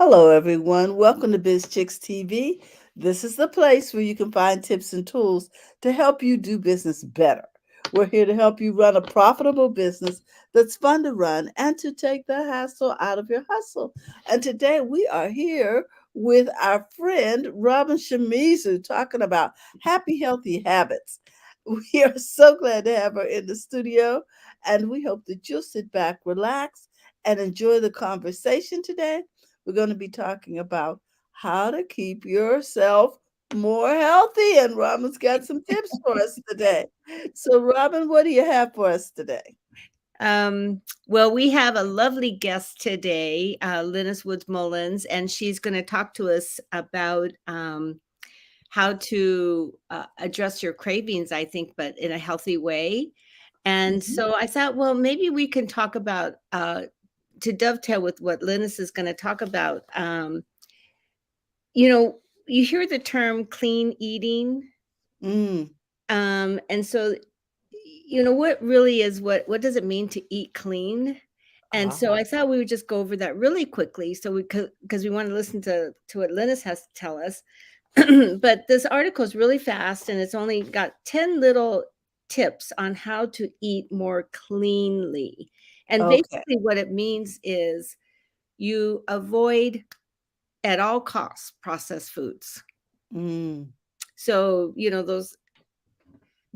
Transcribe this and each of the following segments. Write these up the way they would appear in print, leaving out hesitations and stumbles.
Hello, everyone. Welcome to BizChicks TV. This is the place where you can find tips and tools to help you do business better. We're here to help you run a profitable business that's fun to run and to take the hassle out of your hustle. And today we are here with our friend Robin Shimizu talking about happy, healthy habits. We are so glad to have her in the studio, and we hope that you'll sit back, relax, and enjoy the conversation today. We're going to be talking about how to keep yourself more healthy. And Robin's got some tips for us today. So, Robin, what do you have for us today? Well, we have a lovely guest today, Linus Woods Mullins, and she's going to talk to us about how to address your cravings, I think, but in a healthy way. And Mhm. so I thought, well, maybe we can talk about, to dovetail with what Linus is going to talk about. You know, you hear the term clean eating. Mm. And so, what really is what does it mean to eat clean? And so Ah, I thought we would just go over that really quickly, so we could, because we want to listen to what Linus has to tell us. But this article is really fast, and it's only got 10 little tips on how to eat more cleanly. And okay. basically, what it means is you avoid at all costs processed foods. Mm. So, those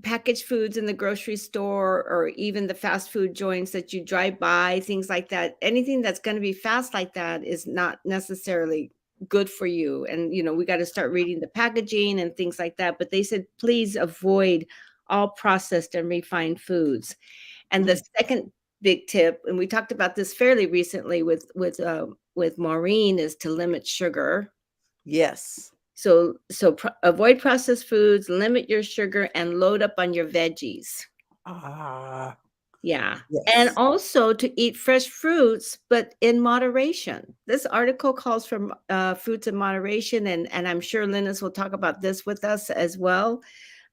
packaged foods in the grocery store or even the fast food joints that you drive by, things like that. Anything that's going to be fast like that is not necessarily good for you. And, we got to start reading the packaging and things like that. But they said, please avoid all processed and refined foods. And the Mm. second big tip, and we talked about this fairly recently with Maureen, is to limit sugar. Yes. So avoid processed foods, limit your sugar, and load up on your veggies. Ah, Yeah. And yes. also to eat fresh fruits, but in moderation. This article calls for fruits in moderation, and I'm sure Linus will talk about this with us as well.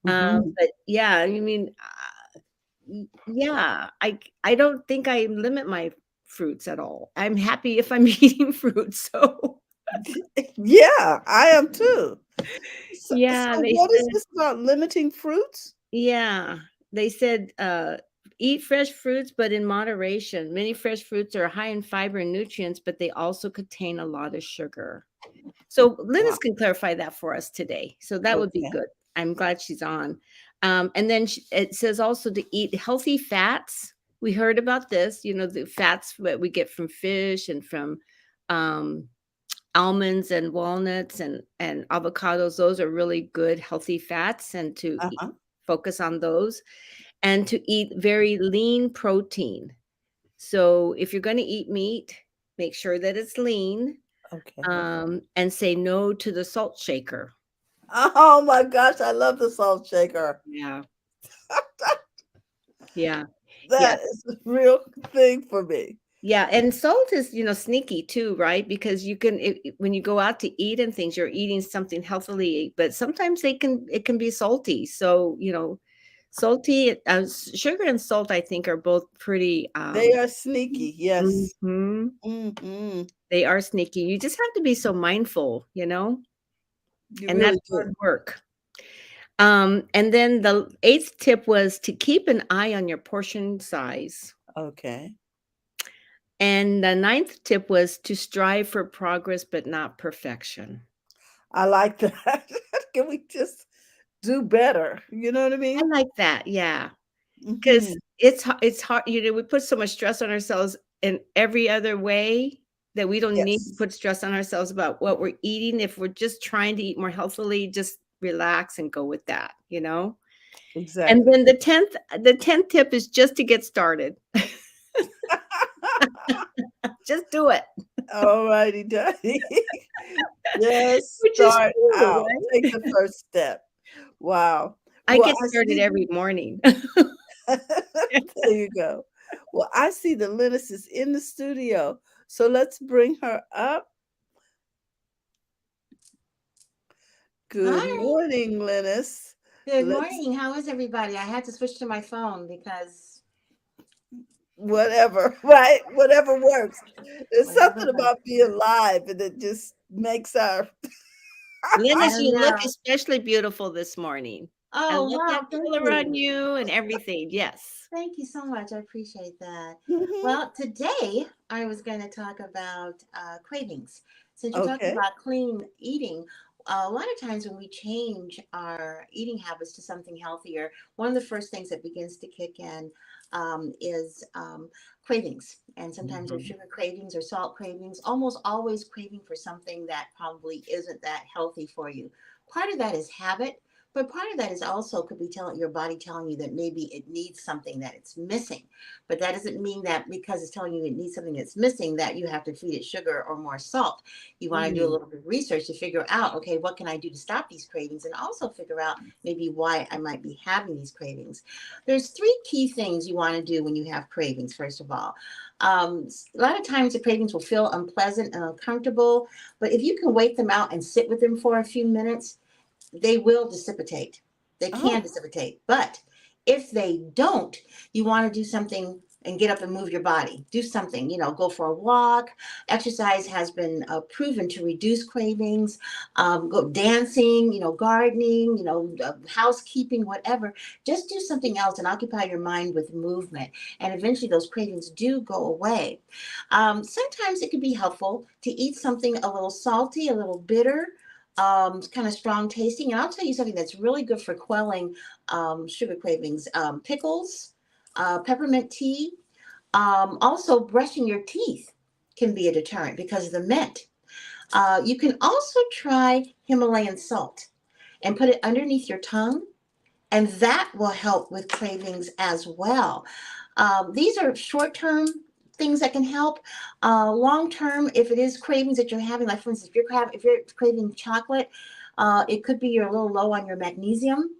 Hmm. But yeah, I mean, yeah, I don't think I limit my fruits at all. I'm happy if I'm eating fruit. So Yeah, I am too. So, yeah, so they what is said. this about limiting fruits? Yeah, they said, eat fresh fruits, but in moderation. Many fresh fruits are high in fiber and nutrients, but they also contain a lot of sugar. So Wow. Linus can clarify that for us today. So that would be Okay. good. I'm glad she's on. And then it says also to eat healthy fats. We heard about this, the fats that we get from fish and from um, almonds and walnuts and avocados. Those are really good healthy fats, and to Uh-huh. focus on those, and to eat very lean protein. So if you're going to eat meat, make sure that it's lean, Okay. and say no to the salt shaker. Oh my gosh, I love the salt shaker. Yeah, yeah, yeah. That is a real thing for me. Yeah, and salt is, sneaky too, right? Because when you go out to eat and things, you're eating something healthily, but sometimes it can be salty. So, salty, sugar and salt, I think, are both pretty. They are sneaky, yes. Mhm. Hmm. They are sneaky. You just have to be so mindful, You and that's really do. hard work. And then the eighth tip was to keep an eye on your portion size. Okay. And the ninth tip was to strive for progress, but not perfection. I like that. Can we just do better? You know what I I mean? like that, yeah, because Hmm. it's hard, we put so much stress on ourselves in every other way that we don't need to Yes, put stress on ourselves about what we're eating. If we're just trying to eat more healthily, just relax and go with that. And exactly. then the tenth tip is just to get started. Just do it. All righty, Daddy. Just Which is start true, out. right? Take the first step. Wow. I Well, get I started see. every morning. There you go. Well, I see the Linus is in the studio. So let's bring her up. Good Hi. morning, Linus. Good Let's morning. How is everybody? I had to switch to my phone because, whatever, right? Whatever works. There's Whatever something works. about being live and it just makes our I Linus, don't you look know. especially beautiful this morning. I Oh, love wow. that Thank color on you. you and everything. Yes. Thank you so much. I appreciate that. Mhm. Well, today I was going to talk about cravings. Since you're talking Okay. about clean eating, a lot of times when we change our eating habits to something healthier, one of the first things that begins to kick in is cravings. And sometimes there's Mhm. sugar cravings or salt cravings, almost always craving for something that probably isn't that healthy for you. Part of that is habit. But part of that is also could be telling your body telling you that maybe it needs something that it's missing. But that doesn't mean that because it's telling you it needs something that's missing that you have to feed it sugar or more salt. You want to do a Mm. little bit of research to figure out, okay, what can I do to stop these cravings and also figure out maybe why I might be having these cravings. There's three key things you want to do when you have cravings, first of all. A lot of times the cravings will feel unpleasant and uncomfortable, but if you can wait them out and sit with them for a few minutes, they will dissipate. They can Oh, dissipate. But if they don't, you want to do something and get up and move your body. Do something, go for a walk. Exercise has been proven to reduce cravings. Go dancing, gardening, housekeeping, whatever. Just do something else and occupy your mind with movement. And eventually those cravings do go away. Sometimes it can be helpful to eat something a little salty, a little bitter, kind of strong tasting. And I'll tell you something that's really good for quelling sugar cravings: pickles, peppermint tea. Also, brushing your teeth can be a deterrent because of the mint. You can also try Himalayan salt and put it underneath your tongue, and that will help with cravings as well. These are short term things that can help. Long term, if it is cravings that you're having, like for instance, if you're craving chocolate, it could be you're a little low on your magnesium.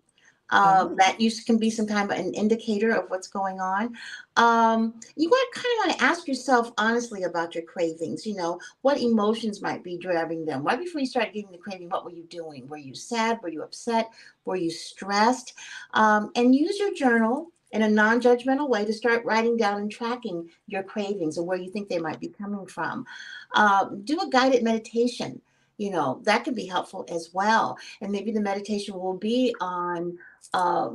oh, That use can be some kind of an indicator of what's going on. You want to ask yourself honestly about your cravings. What emotions might be driving them. Right before you started getting the craving, what were you doing? Were you sad? Were you upset? Were you stressed? And use your journal in a non-judgmental way to start writing down and tracking your cravings and where you think they might be coming from. Do a guided meditation. That can be helpful as well. And maybe the meditation will be on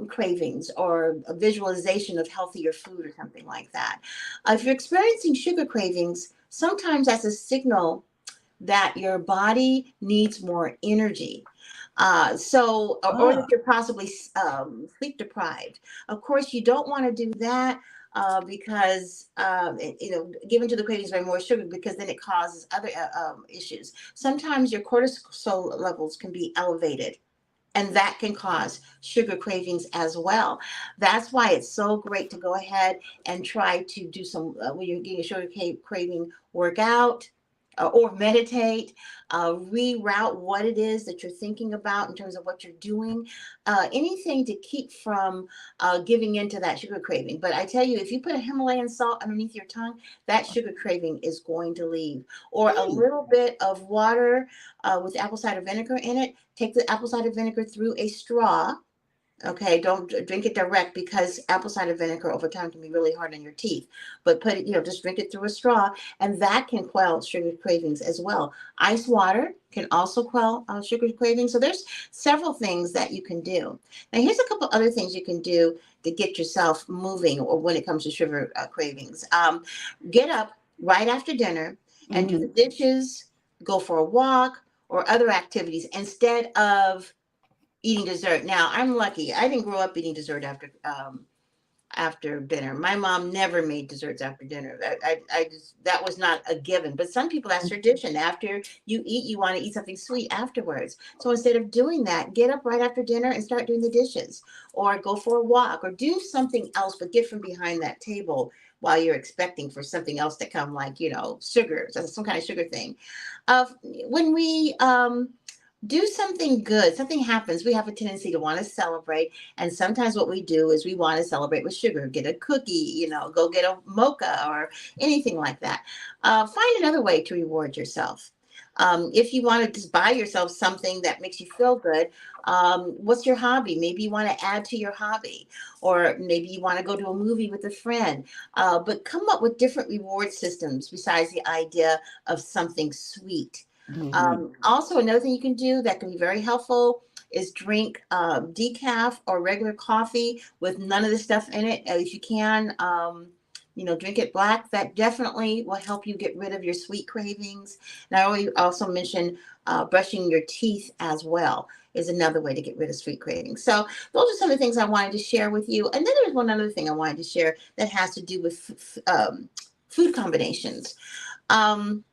cravings or a visualization of healthier food or something like that. If you're experiencing sugar cravings, sometimes that's a signal that your body needs more energy. Or ah, that you're possibly sleep deprived. Of course, you don't want to do that because given to the cravings by more sugar, because then it causes other issues. Sometimes your cortisol levels can be elevated, and that can cause sugar cravings as well. That's why it's so great to go ahead and try to do some, when you're getting a sugar craving, workout or meditate, reroute what it is that you're thinking about in terms of what you're doing, anything to keep from giving into that sugar craving. But I tell you, if you put a Himalayan salt underneath your tongue, that sugar craving is going to leave. Or a mm, little bit of water with apple cider vinegar in it. Take the apple cider vinegar through a straw. Okay, don't drink it direct because apple cider vinegar over time can be really hard on your teeth. But put it, just drink it through a straw, and that can quell sugar cravings as well. Ice water can also quell sugar cravings. So there's several things that you can do. Now, here's a couple other things you can do to get yourself moving, or when it comes to sugar cravings. Get up right after dinner and do the mhm. dishes, go for a walk, or other activities instead of eating dessert. Now, I'm lucky. I didn't grow up eating dessert after dinner. My mom never made desserts after dinner. I just that was not a given. But some people that's tradition. After you eat, you want to eat something sweet afterwards. So instead of doing that, get up right after dinner and start doing the dishes, or go for a walk, or do something else. But get from behind that table while you're expecting for something else to come, like sugar, some kind of sugar thing. When we do something good, something happens, we have a tendency to want to celebrate. And sometimes what we do is we want to celebrate with sugar, get a cookie, go get a mocha or anything like that. Find another way to reward yourself. If you want to just buy yourself something that makes you feel good, what's your hobby? Maybe you want to add to your hobby, or maybe you want to go to a movie with a friend. But come up with different reward systems besides the idea of something sweet. Mm-hmm. Also, another thing you can do that can be very helpful is drink decaf or regular coffee with none of the stuff in it. If you can, drink it black. That definitely will help you get rid of your sweet cravings. And I always also mentioned brushing your teeth as well is another way to get rid of sweet cravings. So those are some of the things I wanted to share with you. And then there's one other thing I wanted to share that has to do with food combinations. Um,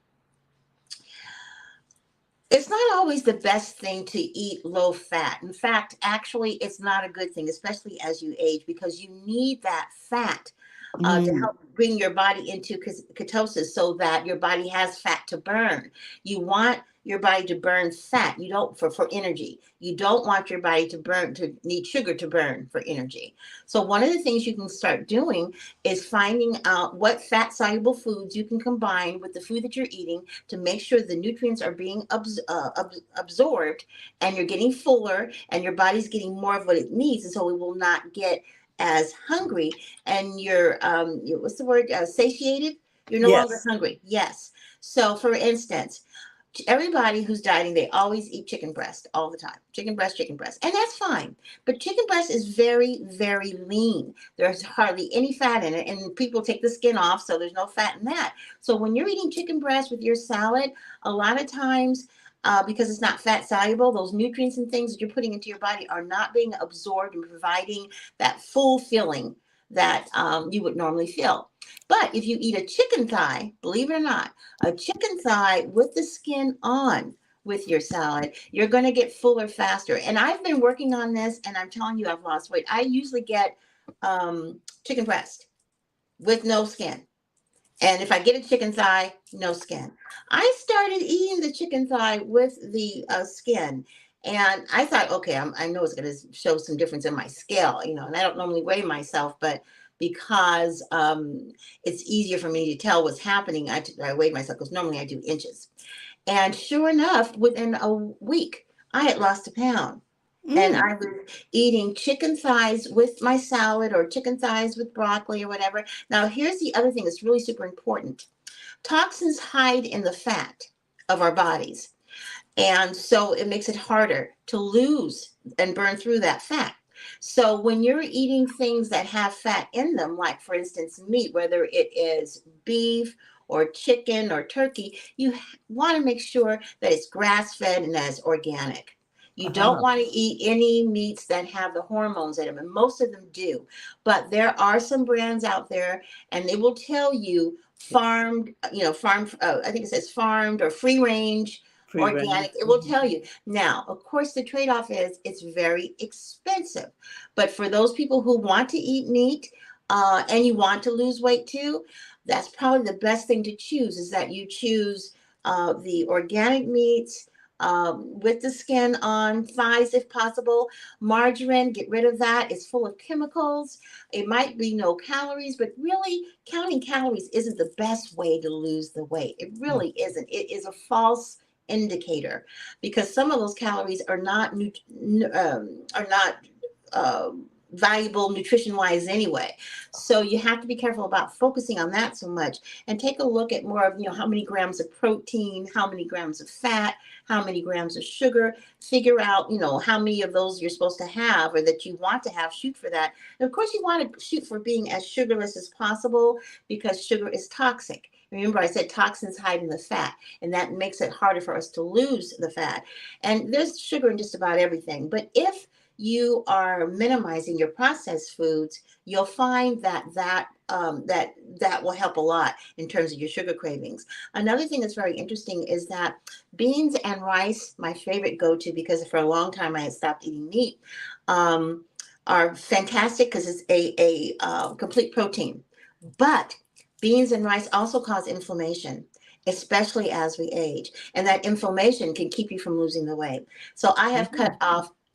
it's not always the best thing to eat low fat. In fact, actually, it's not a good thing, especially as you age, because you need that fat to Mm-hmm. help bring your body into ketosis so that your body has fat to burn. You want your body to burn fat. You don't for energy. You don't want your body to need sugar to burn for energy. So one of the things you can start doing is finding out what fat soluble foods you can combine with the food that you're eating to make sure the nutrients are being absorbed and you're getting fuller and your body's getting more of what it needs, and so it will not get as hungry, and you're what's the word, satiated. You're no longer Yes. hungry. Yes. So for instance, everybody who's dieting, they always eat chicken breast all the time. Chicken breast. And that's fine. But chicken breast is very, very lean. There's hardly any fat in it. And people take the skin off, so there's no fat in that. So when you're eating chicken breast with your salad, a lot of times, because it's not fat soluble, those nutrients and things that you're putting into your body are not being absorbed and providing that full filling that you would normally feel. But if you eat a chicken thigh, believe it or not, a chicken thigh with the skin on with your salad, you're going to get fuller faster. And I've been working on this, and I'm telling you, I've lost weight. I usually get chicken breast with no skin. And if I get a chicken thigh, no skin. I started eating the chicken thigh with the skin. And I thought, okay, I know it's going to show some difference in my scale, and I don't normally weigh myself, but because it's easier for me to tell what's happening, I weigh myself because normally I do inches. And sure enough, within a week, I had lost a pound. And Mm. I was eating chicken thighs with my salad or chicken thighs with broccoli or whatever. Now, here's the other thing that's really super important. Toxins hide in the fat of our bodies. And so it makes it harder to lose and burn through that fat. So when you're eating things that have fat in them, like for instance, meat, whether it is beef or chicken or turkey, you want to make sure that it's grass fed and that it's organic. You don't Uh-huh. want to eat any meats that have the hormones in them, and most of them do. But there are some brands out there, and they will tell you farmed, I think it says farmed or free range Free organic. range. It will tell you. Now, of course, the trade-off is it's very expensive. But for those people who want to eat meat and you want to lose weight too, that's probably the best thing to choose, is that you choose the organic meats with the skin on, thighs if possible. Margarine, get rid of that. It's full of chemicals. It might be no calories, but really counting calories isn't the best way to lose the weight. It Mm. really isn't. It is a false indicator, because some of those calories are not are not uh, valuable nutrition wise anyway. So you have to be careful about focusing on that so much, and take a look at more of, how many grams of protein, how many grams of fat, how many grams of sugar. Figure out, how many of those you're supposed to have or that you want to have. Shoot for that. And of course, you want to shoot for being as sugarless as possible, because sugar is toxic. Remember, I said toxins hide in the fat, and that makes it harder for us to lose the fat. And there's sugar in just about everything. But if you are minimizing your processed foods, you'll find that will help a lot in terms of your sugar cravings. Another thing that's very interesting is that beans and rice, my favorite go-to, because for a long time I had stopped eating meat, are fantastic because it's a complete protein. But beans and rice also cause inflammation, especially as we age. And that inflammation can keep you from losing the weight. So I have cut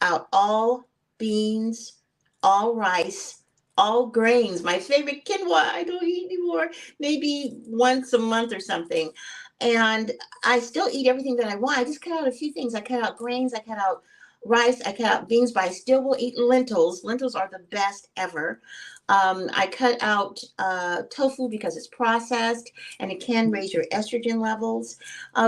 out all beans, all rice, all grains. My favorite quinoa, I don't eat anymore, maybe once a month or something. And I still eat everything that I want. I just cut out a few things. I cut out grains. I cut out rice. I cut out beans, but I still will eat lentils. Lentils are the best ever. I cut out tofu because it's processed and it can raise your estrogen levels.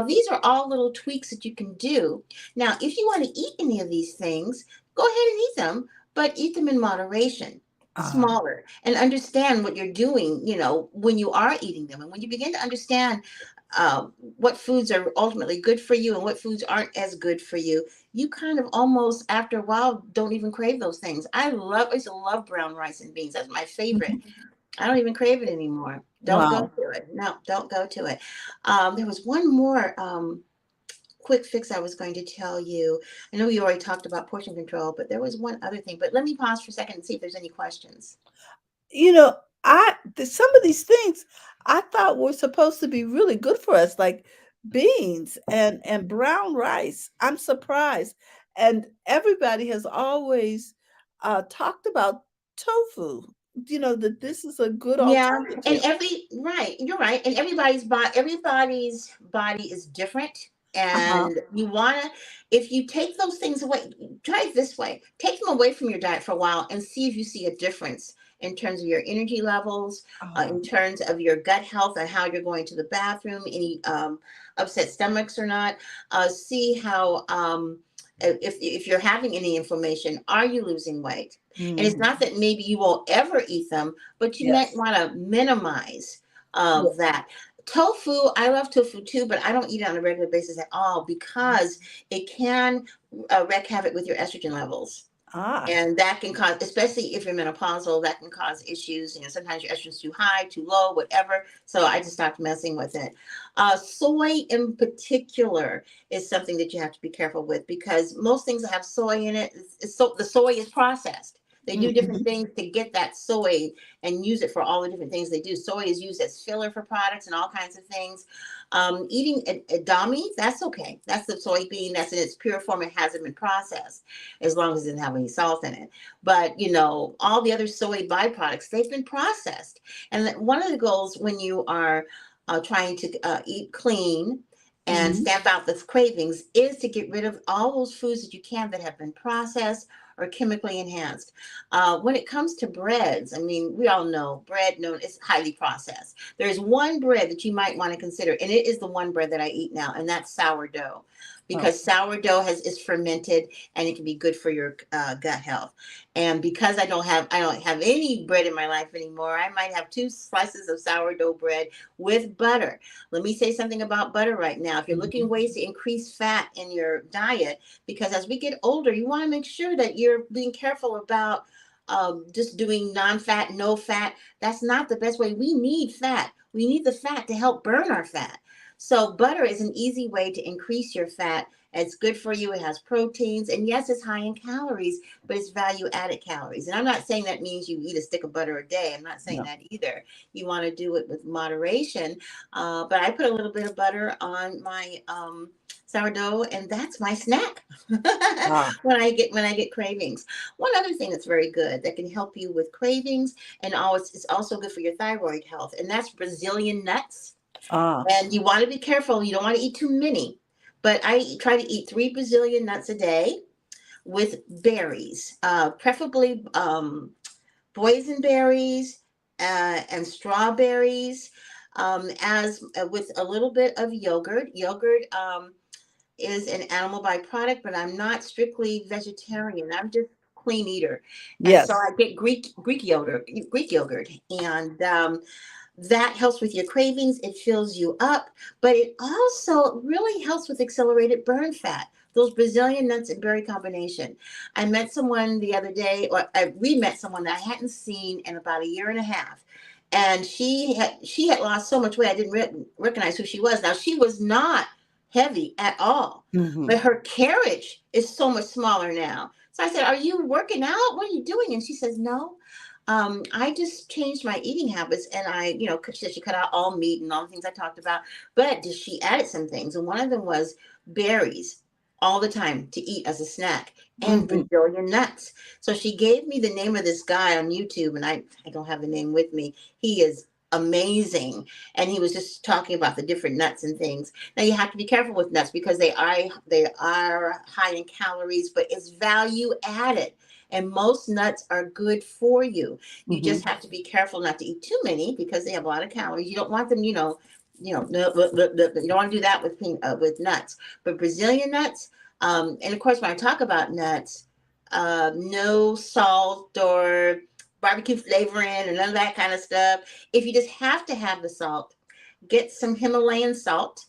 These are all little tweaks that you can do. Now, if you want to eat any of these things, go ahead and eat them, but eat them in moderation, Uh, smaller, and understand what you're doing, when you are eating them. And when you begin to understand what foods are ultimately good for you and what foods aren't as good for you, you kind of almost after a while don't even crave those things. I used to love brown rice and beans. That's my favorite. I don't even crave it anymore. Don't go wow. to it. No, don't go to it. There was one more quick fix I was going to tell you. I know you already talked about portion control, but there was one other thing. But let me pause for a second and see if there's any questions. You know, some of these things I thought were supposed to be really good for us, like beans and brown rice. I'm surprised. And everybody has always talked about tofu, that this is a good Yeah, and alternative. you're right, and everybody's body is different, Uh-huh. and you wanna, if you take those things away, try it this way: take them away from your diet for a while, and see if you see a difference in terms of your energy levels, Uh, in terms of your gut health, and how you're going to the bathroom, any upset stomachs or not. See how if you're having any inflammation, are you losing weight? And it's mhm. not that maybe you won't ever eat them, but you might Yes. want to minimize Yes. that. Tofu, I love tofu too, but I don't eat it on a regular basis at all because it can wreak havoc with your estrogen levels. Ah. And that can cause, especially if you're menopausal, that can cause issues. Sometimes your estrogen's too high, too low, whatever. So I just stopped messing with it. Soy in particular is something that you have to be careful with because most things that have soy in it, so the soy is processed. They do different Mhm. things to get that soy and use it for all the different things they do. Soy is used as filler for products and all kinds of things. Eating edamame, that's okay. That's the soybean that's in its pure form. It hasn't been processed as long as it doesn't have any salt in it. But all the other soy byproducts, they've been processed. And one of the goals when you are trying to eat clean and Mhm. stamp out the cravings is to get rid of all those foods that you can that have been processed or chemically enhanced. When it comes to breads, I mean, we all know bread known is highly processed. There's one bread that you might want to consider, and it is the one bread that I eat now, and that's sourdough, Oh. because sourdough is fermented and it can be good for your gut health. And because I don't have any bread in my life anymore, I might have 2 slices of sourdough bread with butter. Let me say something about butter right now. If you're looking Mhm. ways to increase fat in your diet, because as we get older, you want to make sure that you're being careful about just doing non-fat, no fat. That's not the best way. We need fat. We need the fat to help burn our fat. So butter is an easy way to increase your fat. It's good for you. It has proteins. And yes, it's high in calories, but it's value added calories. And I'm not saying that means you eat a stick of butter a day. I'm not saying No. that either. You want to do it with moderation. But I put a little bit of butter on my sourdough, and that's my snack Ah. when I get cravings. One other thing that's very good that can help you with cravings, and always it's also good for your thyroid health, and that's Brazilian nuts. Ah. And you want to be careful. You don't want to eat too many. But I try to eat 3 Brazilian nuts a day with berries, preferably boysenberries and strawberries, as with a little bit of yogurt. Yogurt is an animal byproduct, but I'm not strictly vegetarian. I'm just clean eater, and so Yes. I get Greek yogurt, and that helps with your cravings. It fills you up, but it also really helps with accelerated burn fat. Those Brazilian nuts and berry combination. I met someone the other day, or we met someone that I hadn't seen in about a year and a half, and she had lost so much weight I didn't recognize who she was. Now she was not heavy at all, but Mhm. her carriage is so much smaller now. So I said, "Are you working out? What are you doing?" And she says, "No, I just changed my eating habits, and she said she cut out all meat and all the things I talked about, but she added some things, and one of them was berries all the time to eat as a snack and Mhm. Brazilian nuts. So she gave me the name of this guy on YouTube, and I don't have the name with me. He is amazing. And he was just talking about the different nuts and things. Now you have to be careful with nuts because they are high in calories, but it's value added. And most nuts are good for you. You Hmm. just have to be careful not to eat too many because they have a lot of calories. You don't want them, you don't want to do that with nuts. But Brazilian nuts, and of course, when I talk about nuts, no salt or barbecue flavoring and none of that kind of stuff. If you just have to have the salt, get some Himalayan salt.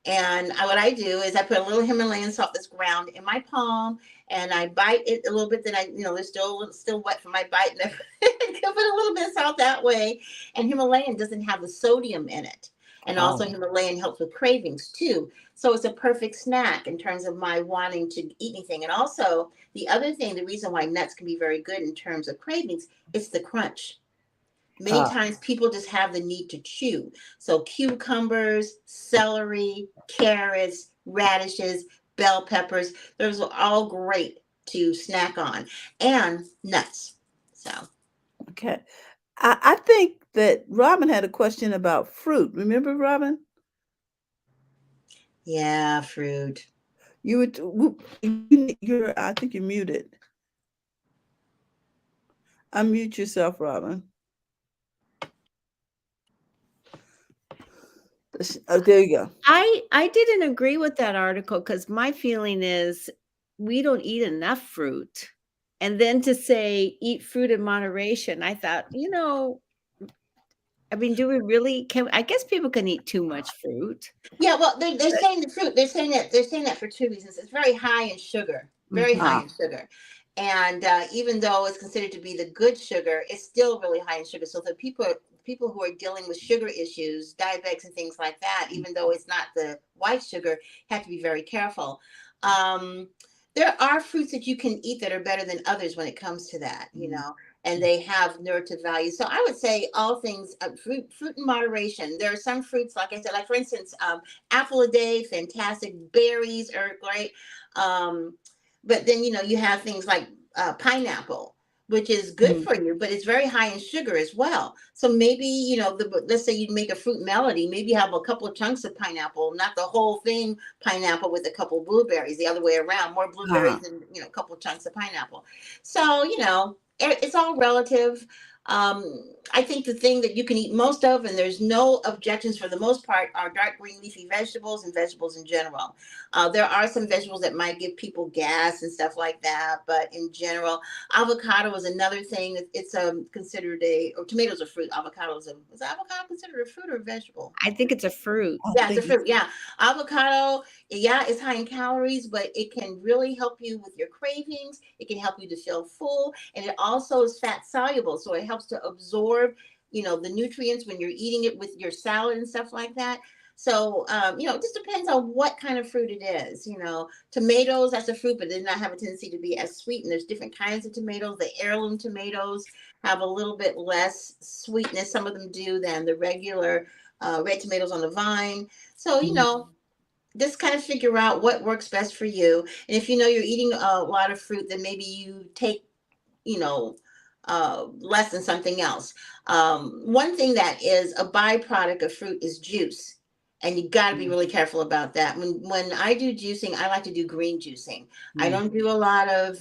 And what I do is I put a little Himalayan salt that's ground in my palm, and I bite it a little bit. Then there's still wet from my bite, and I put a little bit of salt that way. And Himalayan doesn't have the sodium in it, and also Oh, Himalayan helps with cravings too. So it's a perfect snack in terms of my wanting to eat anything. And also the other thing, the reason why nuts can be very good in terms of cravings, it's the crunch. Many ah, times people just have the need to chew. So cucumbers, celery, carrots, radishes, bell peppers, those are all great to snack on. And nuts. So okay. I think that Robin had a question about fruit. Remember, Robin? yeah, fruit. You would. You're. I think you're muted. Unmute yourself, Robin. Oh, there you go. I didn't agree with that article because my feeling is we don't eat enough fruit. And then to say eat fruit in moderation, I thought, I mean, do we really can I guess people can eat too much fruit. Yeah, well, they're saying the fruit. They're saying that for two reasons. It's very high in sugar, very high Mhm. Ah, in sugar, and even though it's considered to be the good sugar, it's still really high in sugar. So the people who are dealing with sugar issues, diabetics and things like that, even though it's not the white sugar, have to be very careful. Um, there are fruits that you can eat that are better than others when it comes to that, and they have nutritive value. So I would say all things fruit in moderation. There are some fruits, like I said, like for instance, apple a day, fantastic. Berries are great. Um, but then you have things like pineapple, which is good mm, for you, but it's very high in sugar as well. So maybe let's say you make a fruit melody. Maybe you have a couple of chunks of pineapple, not the whole thing pineapple with a couple of blueberries. The other way around, more blueberries ah. and a couple of chunks of pineapple. So it's all relative. I think the thing that you can eat most of, and there's no objections for the most part, are dark green leafy vegetables and vegetables in general. There are some vegetables that might give people gas and stuff like that, but in general, avocado is another thing. It's considered or tomatoes are fruit. Is avocado considered a fruit or a vegetable? I think it's a fruit. I Yeah, it's a think it's. fruit. Yeah, avocado. Yeah, it's high in calories, but it can really help you with your cravings. It can help you to feel full, and it also is fat soluble, so it helps to absorb, the nutrients when you're eating it with your salad and stuff like that. So, it just depends on what kind of fruit it is. Tomatoes, that's a fruit, but they do not have a tendency to be as sweet. And there's different kinds of tomatoes. The heirloom tomatoes have a little bit less sweetness. Some of them do than the regular red tomatoes on the vine. So, Mhm. just kind of figure out what works best for you. And if you know you're eating a lot of fruit, then maybe you take, you know, less than something else. One thing that is a byproduct of fruit is juice. And you got to be really careful about that. When I do juicing, I like to do green juicing. I Mhm. don't do a lot of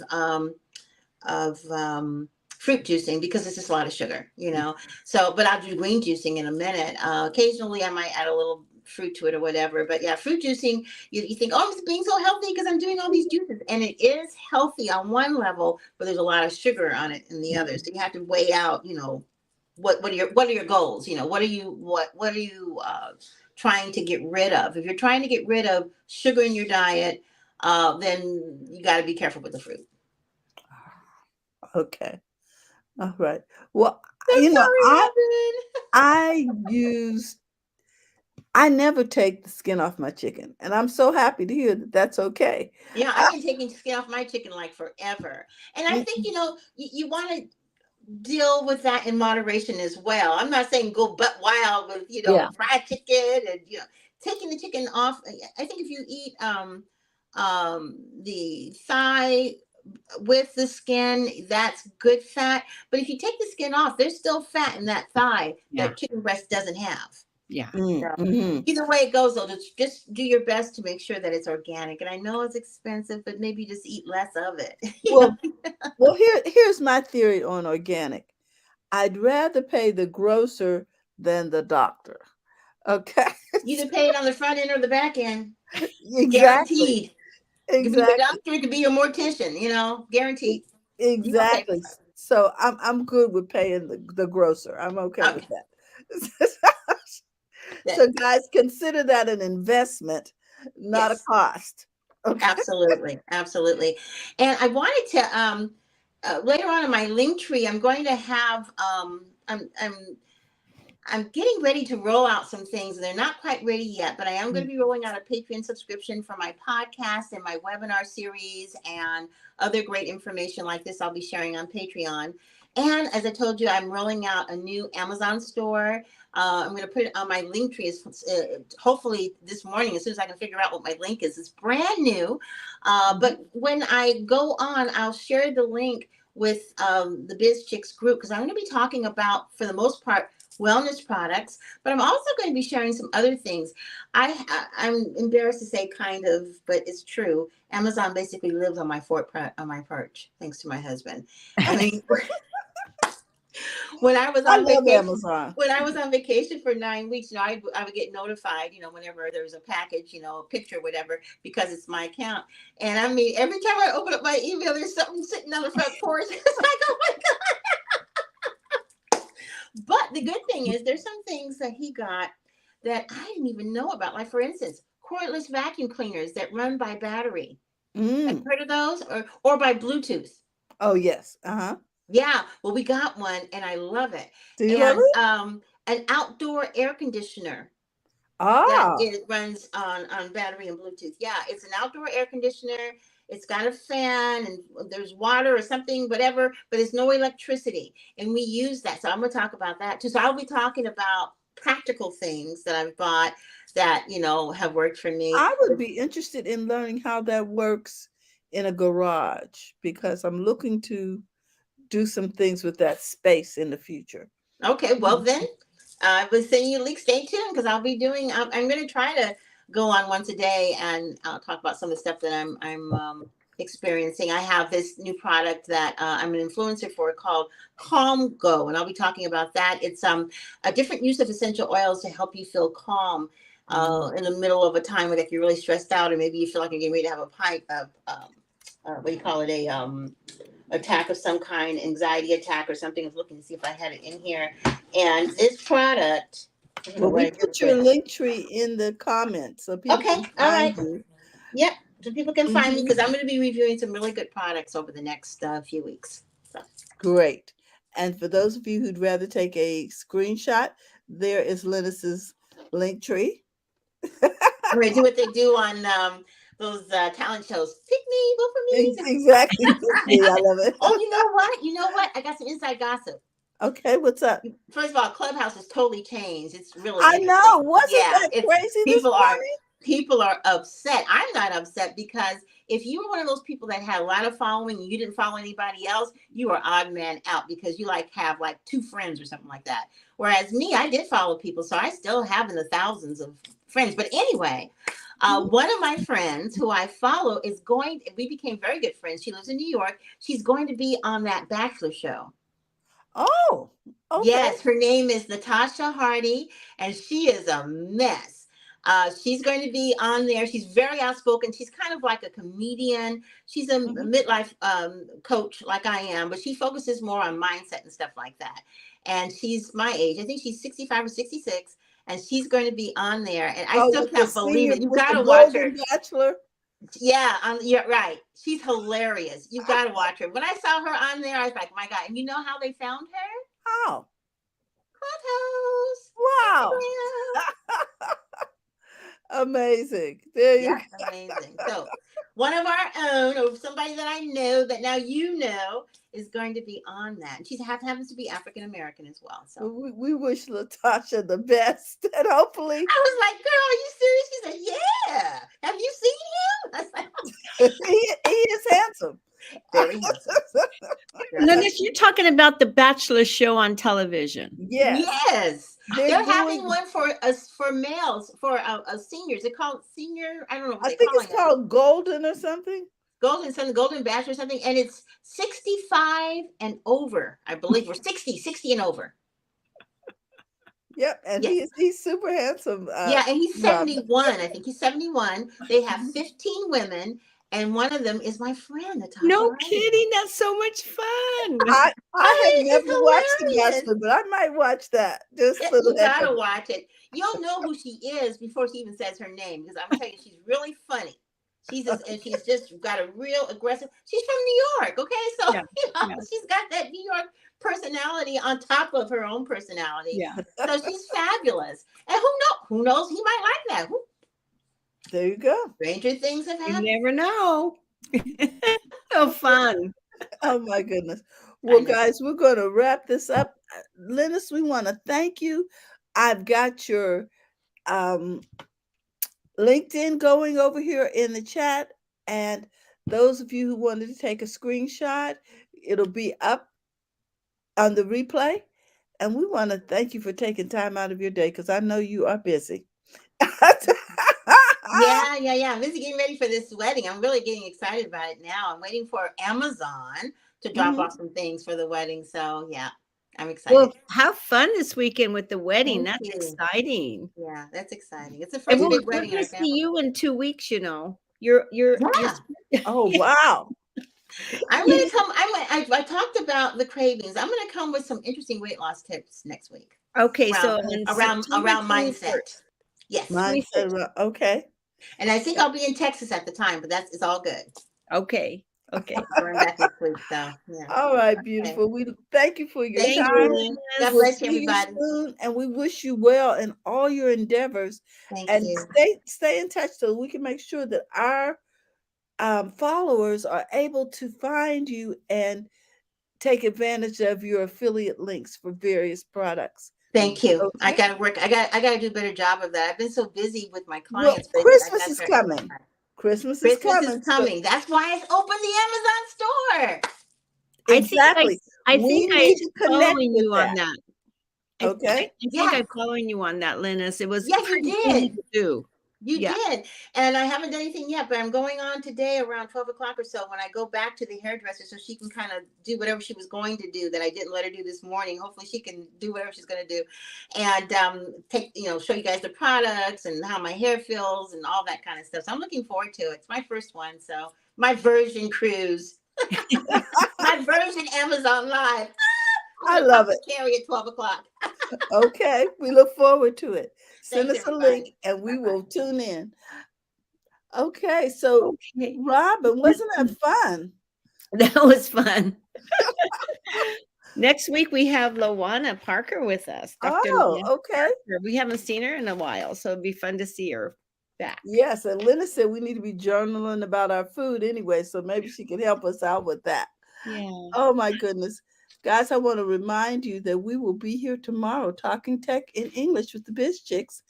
fruit juicing because it's just a lot of sugar. So, but I'll do green juicing in a minute. Occasionally, I might add a little fruit to it or whatever. But yeah, fruit juicing, you think, oh, I'm being so healthy because I'm doing all these juices, and it is healthy on one level, but there's a lot of sugar on it in the other. So you have to weigh out, what are your goals? What are you trying to get rid of? If you're trying to get rid of sugar in your diet, then you got to be careful with the fruit. Okay. All right. Well, I'm you know, sorry, I Robin. I use I never take the skin off my chicken, and I'm so happy to hear that that's okay. Yeah, I've been taking skin off my chicken like forever. And I think, Mm, you want to deal with that in moderation as well. I'm not saying go butt wild with, Yeah. fried chicken and, taking the chicken off. I think if you eat the thigh with the skin, that's good fat. But if you take the skin off, there's still fat in that thigh Yeah. that chicken breast doesn't have. Yeah. So Mm-hmm. either way it goes, though, just do your best to make sure that it's organic. And I know it's expensive, but maybe just eat less of it. You know? Well, here's my theory on organic. I'd rather pay the grocer than the doctor. Okay. You either pay it on the front end or the back end, Exactly. guaranteed. It could be your Exactly. doctor, it could be your mortician. You know, E- guaranteed. You gonna pay Exactly. for So I'm good with paying the grocer. I'm okay it. with Okay. that. That, So guys, consider that an investment, not a yes. cost. Okay. Absolutely, absolutely. And I wanted to later on in my link tree, I'm going to have I'm getting ready to roll out some things, and they're not quite ready yet, but I am going to be rolling out a Patreon subscription for my podcast and my webinar series and other great information like this I'll be sharing on Patreon. And as I told you, I'm rolling out a new Amazon store. I'm going to put it on my link tree. Hopefully this morning, as soon as I can figure out what my link is. It's brand new. Mhm. But when I go on, I'll share the link with the BizChicks group, because I'm going to be talking about, for the most part, wellness products, but I'm also going to be sharing some other things. I'm embarrassed to say, kind of, but it's true. Amazon basically lives on on my perch, thanks to my husband. I mean, when I was I on love vacation, Amazon. for 9 weeks, I would get notified, whenever there was a package, a picture, whatever, because it's my account. And I mean, every time I open up my email, there's something sitting on the front porch. It's like, oh my God. But the good thing is, there's some things that he got that I didn't even know about. Like, for instance, cordless vacuum cleaners that run by battery. Have Mm. you heard of those? Or by Bluetooth? Oh yes. Uh-huh. Yeah. Well, we got one and I love it. Do you love And it? an outdoor air conditioner that Ah. it runs on battery and Bluetooth. Yeah, it's an outdoor air conditioner. It's got a fan and there's water or something, whatever, but there's no electricity. And we use that. So I'm going to talk about that too. So I'll be talking about practical things that I've bought that, have worked for me. I would be interested in learning how that works in a garage because I'm looking to do some things with that space in the future. Okay, well then, I was sending you a link. Stay tuned, because I'll be doing. I'm going to try to go on once a day, and I'll talk about some of the stuff that I'm experiencing. I have this new product that I'm an influencer for, called Calm Go, and I'll be talking about that. It's a different use of essential oils to help you feel calm Mm. in the middle of a time where, like, you're really stressed out, or maybe you feel like you're getting ready to have a pint of what do you call it, a attack of some kind, anxiety attack or something. I was looking to see if I had it in here. And this product, I don't know Well, what we I did put with your it. link tree in the comments so people Okay, can all find right. you. Yep. So people can find me, Mhm. because I'm going to be reviewing some really good products over the next few weeks. So Great. And for those of you who'd rather take a screenshot, there is Linus's link tree. I'm going to do what they do on those talent shows. Pick me, vote Exactly. Pick for me. me. I love it. Oh, you know what? You know what? I got some inside gossip. Okay, what's up? First of all, Clubhouse has totally changed. It's really I interesting. know. Wasn't Yeah, that it's crazy this people are morning? people are upset. I'm not upset, because if you were one of those people that had a lot of following and you didn't follow anybody else, you are odd man out, because you have like two friends or something like that. Whereas me, I did follow people, so I still have in the thousands of friends. But anyway, one of my friends who I follow we became very good friends. She lives in New York. She's going to be on that Bachelor show. Oh, okay. Yes, her name is Natasha Hardy, and she is a mess. She's going to be on there. She's very outspoken. She's kind of like a comedian. She's a Mhm. midlife coach, like I am, but she focuses more on mindset and stuff like that. And she's my age. I think she's 65 or 66, and she's going to be on there. And I Oh, still with the can't believe senior, it. You with got the to watch Golden her. Bachelor. Yeah, you're right. She's hilarious. You got to watch her. When I saw her on there, I was like, my God. And you know how they found her? Oh, Clubhouse, wow. Instagram. Amazing. There you Yeah, go. amazing. So, one of our own, or somebody that I know that now is going to be on that. And happens to be African American as well. So, Well, we wish Latasha the best, and hopefully I was like, girl, are you serious? She said, yeah. Have you seen him? I was like, he is handsome. there you're talking about the Bachelor show on television. Yes, Yes, they're they're having doing. one for us for males for seniors. They call it senior. I don't know what I they're think it's calling it. called Golden or something. Golden Bachelor or something, and it's 65 and over, I believe, or 60 and over. Yep, and Yes. he's super handsome. Yeah, and he's Robin. 71. I think he's 71. They have 15 women, and one of them is my friend, Natasha No Riley. kidding. That's so much fun. I have I mean, never watched The it's hilarious. Bachelor, but I might watch that just for the You heck of gotta it. watch it. You'll know who she is before she even says her name, because I'm telling you, she's really funny. And she's just got a real aggressive. She's from New York, okay? So Yeah. Yeah. she's got that New York personality on top of her own personality. Yeah. So she's fabulous. And who knows? Who knows? He might like that. There you go. Stranger things have You happened. never know. So fun. Oh my goodness. I Well, know. guys, we're going to wrap this up. Linus, we want to thank you. I've got your um, LinkedIn going over here in the chat. And those of you who wanted to take a screenshot, it'll be up on the replay. And we want to thank you for taking time out of your day because I know you are busy. Yeah. I'm busy getting ready for this wedding. I'm really getting excited about it now. I'm waiting for Amazon to drop Mhm. off some things for the wedding. So yeah, I'm Well, excited. have fun this weekend with the wedding. Thank That's you. exciting. Yeah, that's exciting. It's the And first big we're wedding in gonna our see family. you in 2 weeks, you know. You're Yeah. Oh, wow. I'm gonna come. I talked about the cravings. I'm gonna come with some interesting weight loss tips next week Okay, around so on September around mindset. 21st. Yes, Mindset. 21st. Okay. and I think I'll be in Texas at the time, but that's it's all good. Okay. Okay. Going back next week, so yeah. All right, Okay. beautiful. We thank you for your Thank Thank you, time. you. God Liz. We'll bless you, see you everybody. soon, and we wish you well in all your endeavors. Thank And you. stay in touch so we can make sure that our followers are able to find you and take advantage of your affiliate links for various products. Thank you. I Okay. gotta work. I gotta do a better job of that. I've been so busy with my Well, clients, but I Christmas gotta is start doing coming. that. Christmas is Christmas is coming. So coming. That's why I opened the Amazon store. I think I exactly. I We think need I'm to connect following with you on that. that. I Okay. think Yes, I'm following you on that, Linus. It was yes, you pretty easy did. to do. You Yeah. did. And I haven't done anything yet, but I'm going on today around 12 o'clock or so when I go back to the hairdresser so she can kind of do whatever she was going to do that I didn't let her do this morning. Hopefully she can do whatever she's going to do and show you guys the products and how my hair feels and all that kind of stuff. So I'm looking forward to it. It's my first one. So my version cruise, my version Amazon Live. I'm I going to talk love to it. Carrie at 12 o'clock. Okay. We look forward to it. Send Thanks, us a link everybody. and Bye we will bye. tune in. Okay. So, Okay. Robin, wasn't that fun? That was fun. Next week we have Lawana Parker with us. Dr. Oh, Lawana okay. Parker. We haven't seen her in a while, so it'd be fun to see her back. Yes. And Linda said we need to be journaling about our food anyway. So maybe she can help us out with that. Yeah. Oh, my goodness. Guys, I want to remind you that we will be here tomorrow talking tech in English with the BizChicks,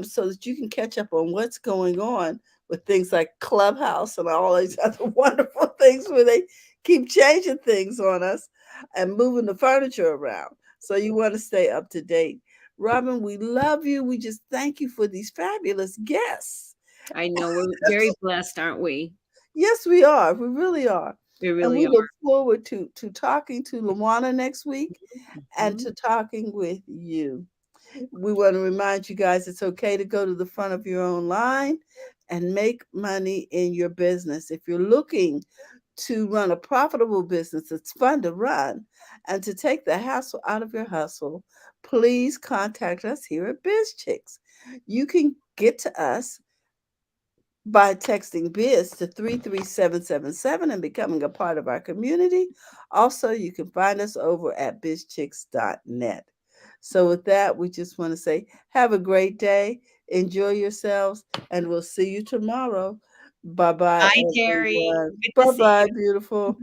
so that you can catch up on what's going on with things like Clubhouse and all these other wonderful things where they keep changing things on us and moving the furniture around. So you want to stay up to date. Robin, we love you. We just thank you for these fabulous guests. I know we're very blessed, aren't we? Yes, we are. We really are. We And really we are. look forward to talking to Luana next week and Mhm. to talking with you. We want to remind you guys it's okay to go to the front of your own line and make money in your business. If you're looking to run a profitable business that's fun to run and to take the hassle out of your hustle, please contact us here at BizChicks. You can get to us by texting biz to 33777 and becoming a part of our community. Also, you can find us over at bizchicks.net. So, with that, we just want to say have a great day, enjoy yourselves, and we'll see you tomorrow. Bye bye, Hi, Terry. everyone. Good to Bye see bye, you. beautiful.